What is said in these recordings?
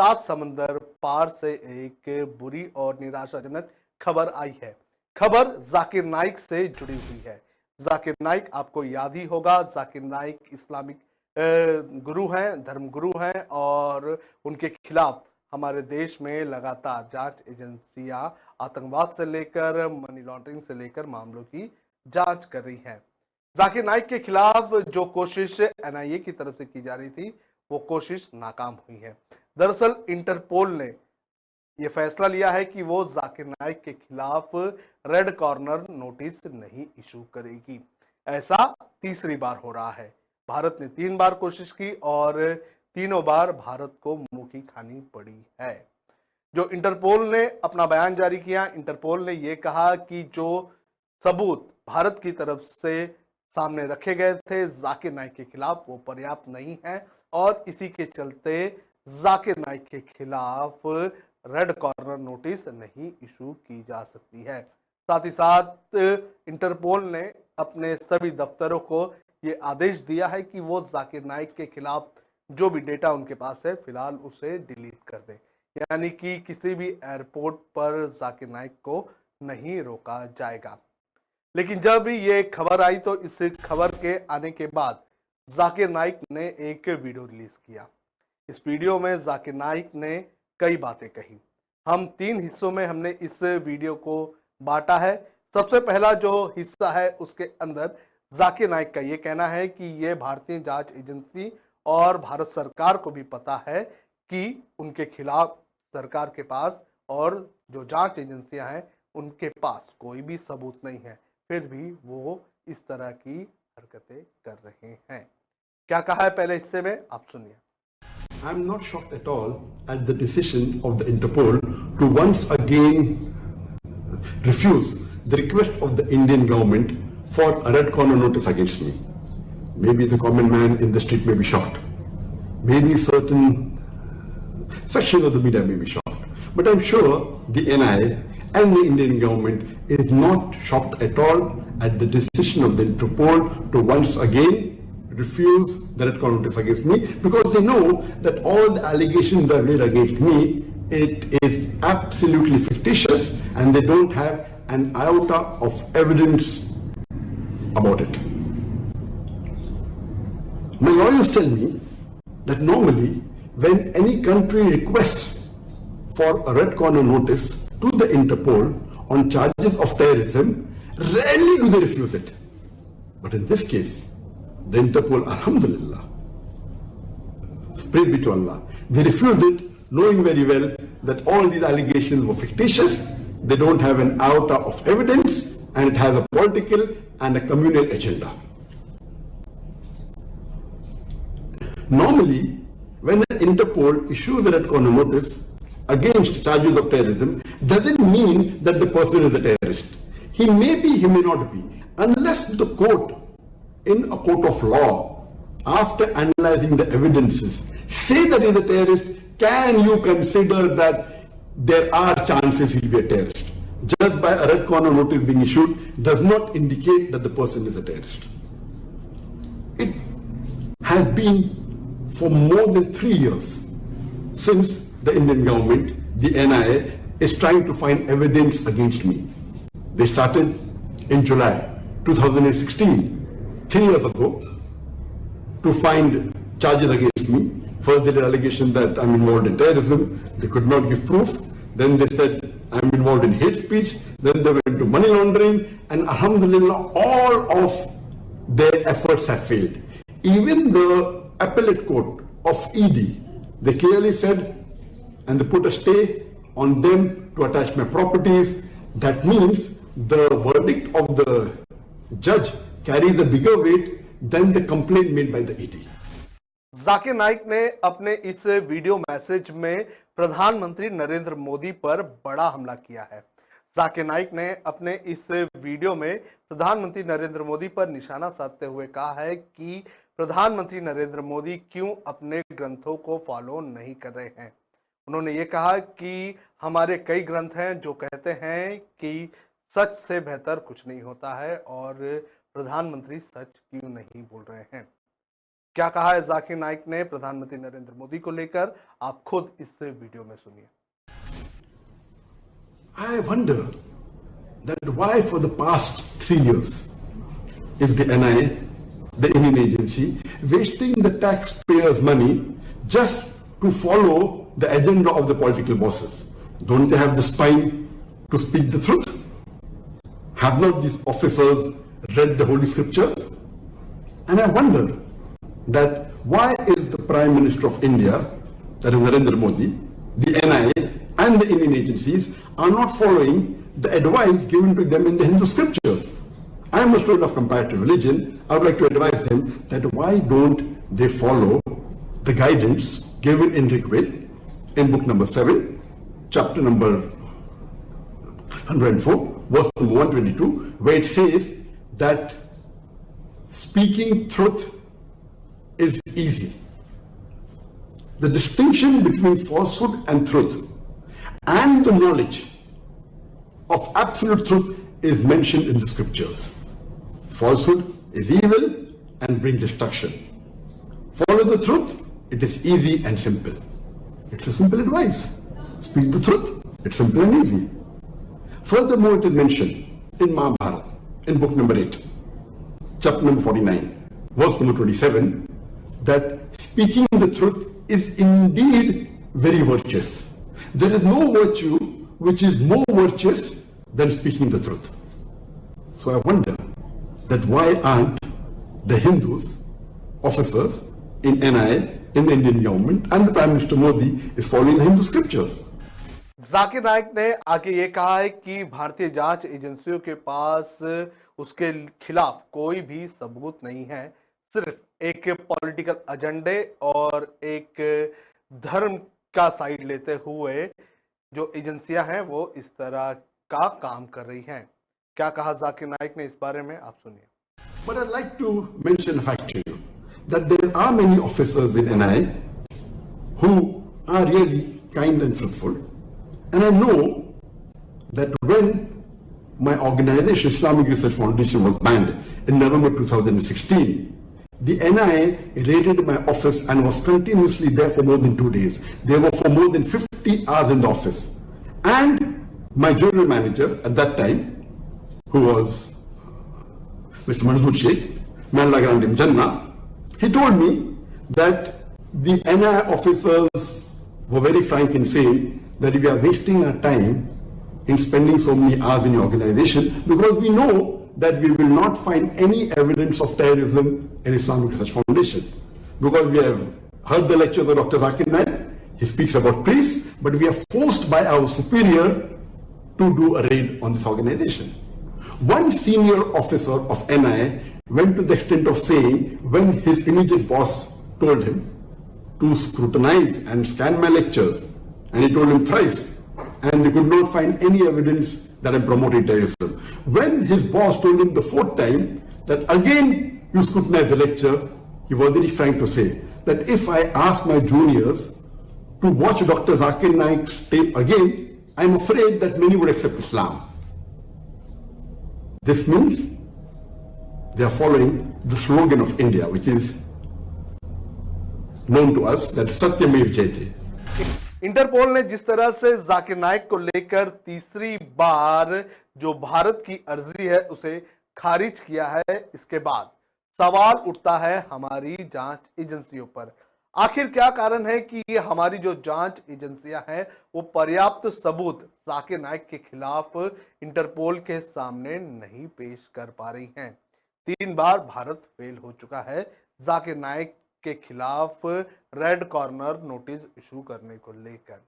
सात समंदर पार से एक बुरी और निराशाजनक खबर आई है। खबर जाकिर नाइक से जुड़ी हुई है। जाकिर नाइक आपको याद ही होगा, जाकिर नाइक इस्लामिक गुरु हैं, धर्म गुरु हैं और उनके खिलाफ हमारे देश में लगातार जांच एजेंसियां आतंकवाद से लेकर मनी लॉन्ड्रिंग से लेकर मामलों की जांच कर रही हैं। जाकिर नाइक के खिलाफ जो कोशिश एनआईए की तरफ से की जा रही थी, वो कोशिश नाकाम हुई है। दरअसल इंटरपोल ने यह फैसला लिया है कि वो जाकिर नाइक के खिलाफ रेड कॉर्नर नोटिस नहीं इशू करेगी। ऐसा तीसरी बार हो रहा है। भारत ने 3 बार कोशिश की और तीनों बार भारत को मुंह की खानी पड़ी है। जो इंटरपोल ने अपना बयान जारी किया, इंटरपोल ने यह कहा कि जो सबूत भारत की तरफ से सामने रखे गए थे जाकिर नाइक के खिलाफ, वो पर्याप्त नहीं है और इसी के चलते जाकिर नाइक के खिलाफ रेड कॉर्नर नोटिस नहीं इशू की जा सकती है। साथ ही साथ इंटरपोल ने अपने सभी दफ्तरों को ये आदेश दिया है कि वो जाकिर नाइक के खिलाफ जो भी डेटा उनके पास है फिलहाल उसे डिलीट कर दें। यानी कि किसी भी एयरपोर्ट पर जाकिर नाइक को नहीं रोका जाएगा। लेकिन जब ये खबर आई तो इस खबर के आने के बाद जाकिर नाइक ने एक वीडियो रिलीज किया। इस वीडियो में जाकिर नाइक ने कई बातें कही। हम 3 हिस्सों में हमने इस वीडियो को बांटा है। सबसे पहला जो हिस्सा है उसके अंदर जाकिर नाइक का ये कहना है कि ये भारतीय जांच एजेंसी और भारत सरकार को भी पता है कि उनके खिलाफ सरकार के पास और जो जांच एजेंसियां हैं उनके पास कोई भी सबूत नहीं है, फिर भी वो इस तरह की हरकतें कर रहे हैं। क्या कहा है पहले हिस्से में, आप सुनिए। I am not shocked at all at the decision of the Interpol to once again refuse the request of the Indian government for a red corner notice against me. Maybe the common man in the street may be shocked. Maybe certain sections of the media may be shocked. But I'm sure the NIA and the Indian government is not shocked at all at the decision of the Interpol to once again refuse the red corner notice against me, because they know that all the allegations that are made against me, it is absolutely fictitious and they don't have an iota of evidence about it. My lawyers tell me that normally when any country requests for a red corner notice to the Interpol on charges of terrorism, rarely do they refuse it. But in this case, the Interpol, alhamdulillah, praise be to Allah, they refused it, knowing very well that all these allegations were fictitious, they don't have an iota of evidence, and it has a political and a communal agenda. Normally, when the Interpol issues a red corner notice against charges of terrorism, doesn't mean that the person is a terrorist. He may be, he may not be, unless the court, in a court of law, after analyzing the evidences, say that he is a terrorist, can you consider that there are chances he will be a terrorist? Just by a red corner notice being issued does not indicate that the person is a terrorist. It has been for more than 3 years since the Indian government, the NIA, is trying to find evidence against me. They started in July 2016. 3 years ago, to find charges against me. First they did allegation that I'm involved in terrorism. They could not give proof. Then they said I'm involved in hate speech. Then they went to money laundering, and alhamdulillah, all of their efforts have failed. Even the appellate court of ED, they clearly said, and they put a stay on them to attach my properties. That means the verdict of the judge carries a bigger weight than the complaint made by the ED. Zakir Naik ने अपने इस video message में प्रधानमंत्री नरेंद्र मोदी पर बड़ा हमला किया है। जाकिर नाइक ने अपने इस वीडियो में प्रधानमंत्री नरेंद्र मोदी पर निशाना साधते हुए कहा है कि प्रधानमंत्री नरेंद्र मोदी क्यों अपने ग्रंथों को फॉलो नहीं कर रहे हैं। उन्होंने ये कहा कि हमारे कई ग्रंथ हैं जो कहते हैं कि सच से बेहतर कुछ नहीं होता है और प्रधानमंत्री सच क्यों नहीं बोल रहे हैं। क्या कहा है जाकिर नाइक ने प्रधानमंत्री नरेंद्र मोदी को लेकर, आप खुद इस वीडियो में सुनिए। I wonder that why for the past 3 years is the NIA, the Indian agency, wasting the taxpayers' money just to follow the agenda of the political bosses? Don't they have the spine to speak the truth? Have not these officers read the holy scriptures? And I wonder that why is the Prime Minister of India, that is Narendra Modi, the NIA and the Indian agencies are not following the advice given to them in the Hindu scriptures? I am a student of comparative religion. I would like to advise them that why don't they follow the guidance given in Rig Veda in book number 7, chapter number 104, verse number 122, where it says that speaking truth is easy. The distinction between falsehood and truth and the knowledge of absolute truth is mentioned in the scriptures. Falsehood is evil and brings destruction. Follow the truth, it is easy and simple. It's a simple advice. Speak the truth, it's simple and easy. Furthermore, it is mentioned in Mahabharata, in book number 8, chapter number 49, verse number 27, that speaking the truth is indeed very virtuous. There is no virtue which is more virtuous than speaking the truth. So I wonder that why aren't the Hindus, officers in NIA, in the Indian government, and the Prime Minister Modi is following the Hindu scriptures? Zakir Naik ने आगे ये कहा है कि भारतीय जांच एजेंसियों के पास उसके खिलाफ कोई भी सबूत नहीं है, सिर्फ एक पॉलिटिकल एजेंडे और एक धर्म का साइड लेते हुए जो एजेंसियां हैं वो इस तरह का काम कर रही हैं। क्या कहा जाकिर नाइक ने इस बारे में, आप सुनिए। But I'd like to mention a fact to you that there are many officers in NIA who are really kind and truthful. And I know that when my organization, Islamic Research Foundation, was banned in November 2016, the NIA raided my office and was continuously there for more than 2 days. They were for more than 50 hours in the office. And my general manager at that time, who was Mr. Manzoor Sheikh, Malla Grandim Jannah, he told me that the NIA officers were very frank in saying that we are wasting our time in spending so many hours in your organization because we know that we will not find any evidence of terrorism in Islamic Research Foundation. Because we have heard the lectures of Dr. Zakir Naik, he speaks about peace, but we are forced by our superior to do a raid on this organization. One senior officer of NIA went to the extent of saying, when his immediate boss told him to scrutinize and scan my lectures, and he told him thrice, and they could not find any evidence that I'm promoting terrorism. When his boss told him the 4th time that again you scrutinize the lecture, he was very frank to say that if I ask my juniors to watch Dr. Zakir Naik's tape again, I'm afraid that many would accept Islam. This means they are following the slogan of India, which is known to us, that Satyamev Jayate. Interpol ने जिस तरह से जाकिर नाइक को लेकर तीसरी बार जो भारत की अर्जी है उसे खारिज किया है, इसके बाद सवाल उठता है हमारी जांच एजेंसियों पर। आखिर क्या कारण है कि ये हमारी जो जांच एजेंसियां हैं वो पर्याप्त सबूत जाकिर नाइक के खिलाफ इंटरपोल के सामने नहीं पेश कर पा रही हैं। 3 बार भारत फेल हो चुका है जाकिर नाइक के खिलाफ रेड कॉर्नर नोटिस इशू करने को लेकर।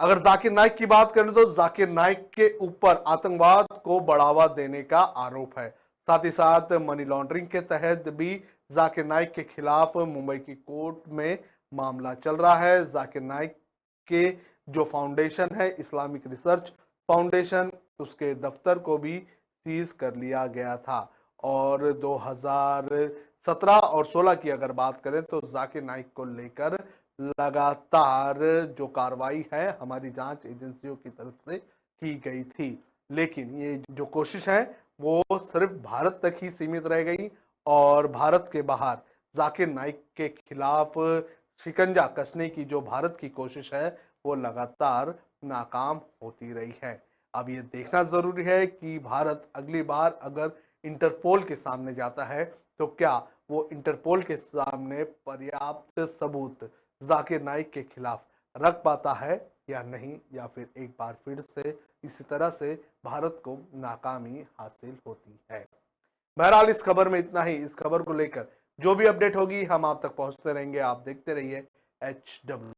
अगर जाकिर नाइक की बात करें तो जाकिर नाइक के ऊपर आतंकवाद को बढ़ावा देने का आरोप है, साथ ही साथ मनी लॉन्ड्रिंग के तहत भी जाकिर नाइक के खिलाफ मुंबई की कोर्ट में मामला चल रहा है। जाकिर नाइक के जो फाउंडेशन है इस्लामिक रिसर्च फाउंडेशन, उसके दफ्तर को भी सीज कर लिया गया था और 2017 और 16 की अगर बात करें तो जाकिर नाइक को लेकर लगातार जो कार्रवाई है हमारी जांच एजेंसियों की तरफ से की गई थी, लेकिन ये जो कोशिश है वो सिर्फ भारत तक ही सीमित रह गई और भारत के बाहर जाकिर नाइक के खिलाफ शिकंजा कसने की जो भारत की कोशिश है वो लगातार नाकाम होती रही है। अब ये देखना जरूरी है कि भारत अगली बार अगर इंटरपोल के सामने जाता है तो क्या वो इंटरपोल के सामने पर्याप्त सबूत जाकिर नाइक के खिलाफ रख पाता है या नहीं, या फिर एक बार फिर से इसी तरह से भारत को नाकामी हासिल होती है। बहरहाल इस खबर में इतना ही। इस खबर को लेकर जो भी अपडेट होगी हम आप तक पहुंचते रहेंगे। आप देखते रहिए HW।